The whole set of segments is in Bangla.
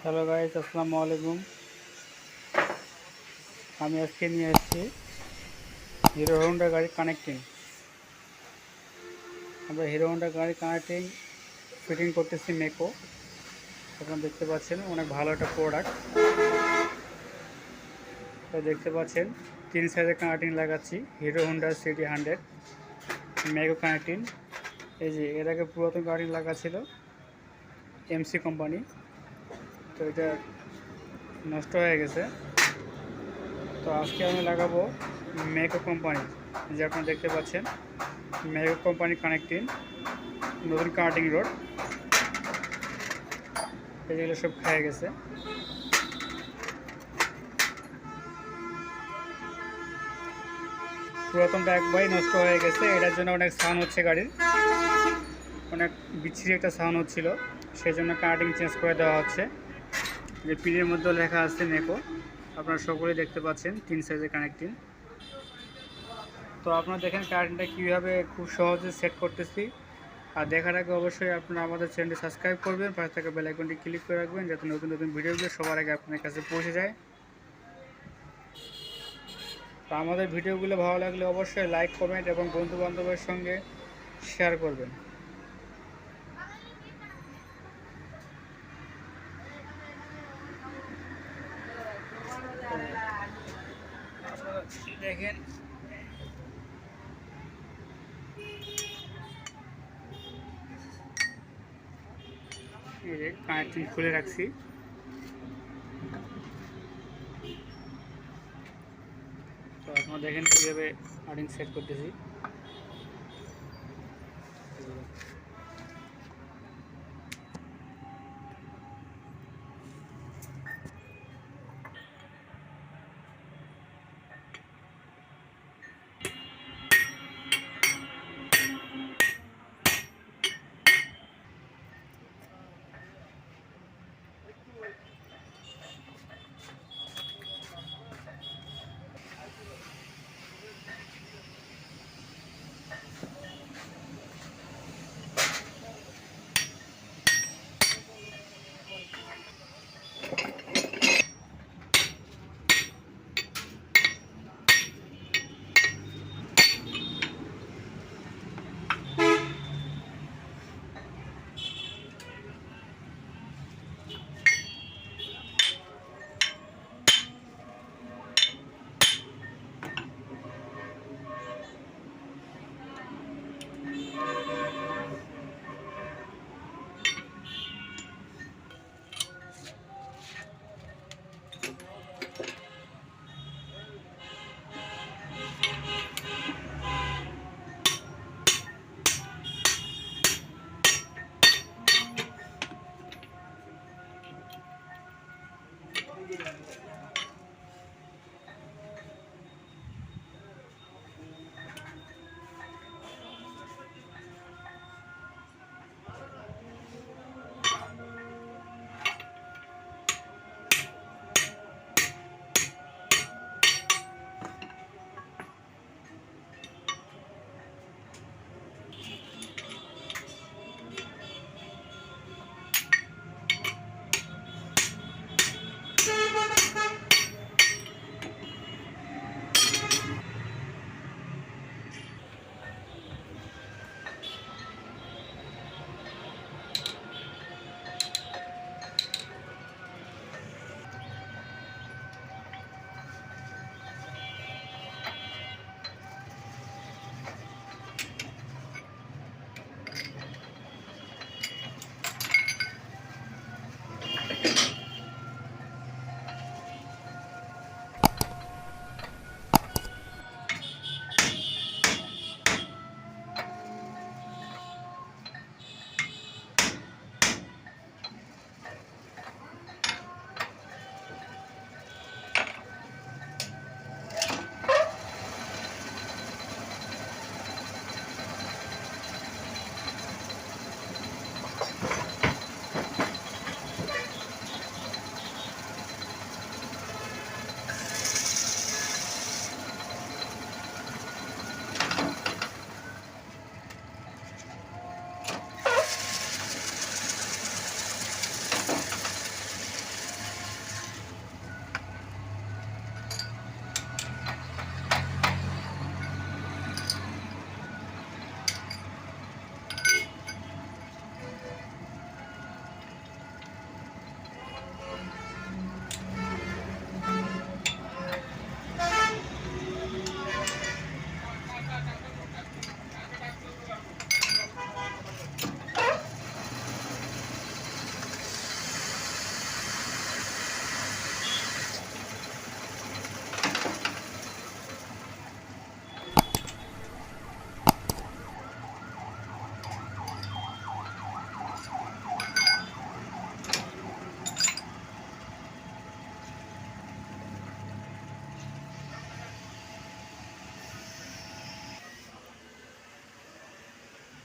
হ্যালো গাইস, আসসালামু আলাইকুম। আমি আজকে নিয়ে এসেছি হিরো হোন্ডা গাড়ি কানেক্টিং। আমরা হিরো হোন্ডা গাড়ি কানেক্টিং ফিটিং করতেছি মেকো। আপনারা দেখতে পাচ্ছেন অনেক ভালো একটা প্রোডাক্ট। তো দেখতে পাচ্ছেন 3 সাইজের কানেক্টিং লাগাচ্ছি হিরো হোন্ডা সিটি 100 মেকো কানেক্টিং। এই যে এর আগে পুরাতন কানেক্টিং লাগা ছিল এমসি কোম্পানি, তো এটা নষ্ট হয়ে গেছে। তো আজকে আমি লাগাবো মেকো কোম্পানি, যে আপনারা দেখতে পাচ্ছেন মেকো কোম্পানি কানেক্টিং নতুন কাটিং রোড। এগুলো সব খেয়ে গেছে। পুরাতনটা একবারই নষ্ট হয়ে গেছে, এটার জন্য অনেক সাউন্ড হচ্ছে, গাড়ির অনেক বিচ্ছিরি একটা সাউন্ড হচ্ছিল, সেই জন্য কাটিং চেঞ্জ করে দেওয়া হচ্ছে। যে পিনের মধ্যে লেখা আছে মেকো, আপনারা সকলেই দেখতে পাচ্ছেন 3 সাইজের কানেক্টিং। তো আপনারা দেখেন কারেন্টটা কীভাবে খুব সহজে সেট করতেছি। আর দেখার আগে অবশ্যই আপনারা আমাদের চ্যানেলটি সাবস্ক্রাইব করবেন, পাশে থাকা বেল আইকনটি ক্লিক করে রাখবেন যাতে নতুন নতুন ভিডিওগুলো সবার আগে আপনার কাছে পৌঁছে যায়। তো আমাদের ভিডিওগুলো ভালো লাগলে অবশ্যই লাইক, কমেন্ট এবং বন্ধুবান্ধবের সঙ্গে শেয়ার করবেন। দেখেন এই যে কানেক্টিং খুলে রাখছি। তো আপনারা দেখেন কীভাবে কাটিং সেট করতেছি।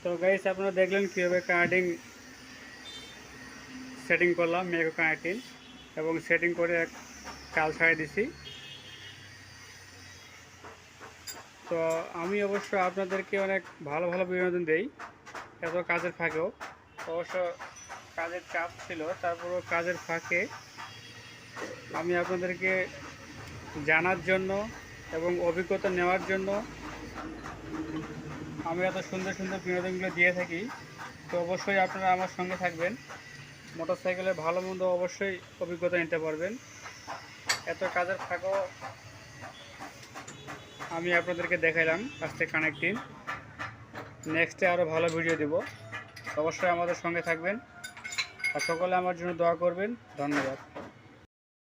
তো গাইস আপনারা দেখলেন কীভাবে কানেক্টিং সেটিং করলাম মেকো কানেক্টিং, এবং সেটিং করে কাল ছাড়িয়ে দিছি। তো আমি অবশ্য আপনাদেরকে অনেক ভালো ভালো বিনোদন দেই এত কাজের ফাঁকেও। অবশ্য কাজের চাপ ছিল, তারপরও কাজের ফাঁকে আমি আপনাদেরকে জানার জন্য এবং অভিজ্ঞতা নেওয়ার জন্য আমি এত সুন্দর সুন্দর বিনোদনগুলো দিয়ে থাকি। তো অবশ্যই আপনারা আমার সঙ্গে থাকবেন, মোটরসাইকেলের ভালো মন্দ অবশ্যই অভিজ্ঞতা নিতে পারবেন। এত কাজের ফাঁকেও আমি আপনাদেরকে দেখাইলাম আজকে কানেক্টিং। নেক্সটে আরও ভালো ভিডিও দেব, অবশ্যই আমাদের সঙ্গে থাকবেন আর সকলে আমার জন্য দোয়া করবেন। ধন্যবাদ।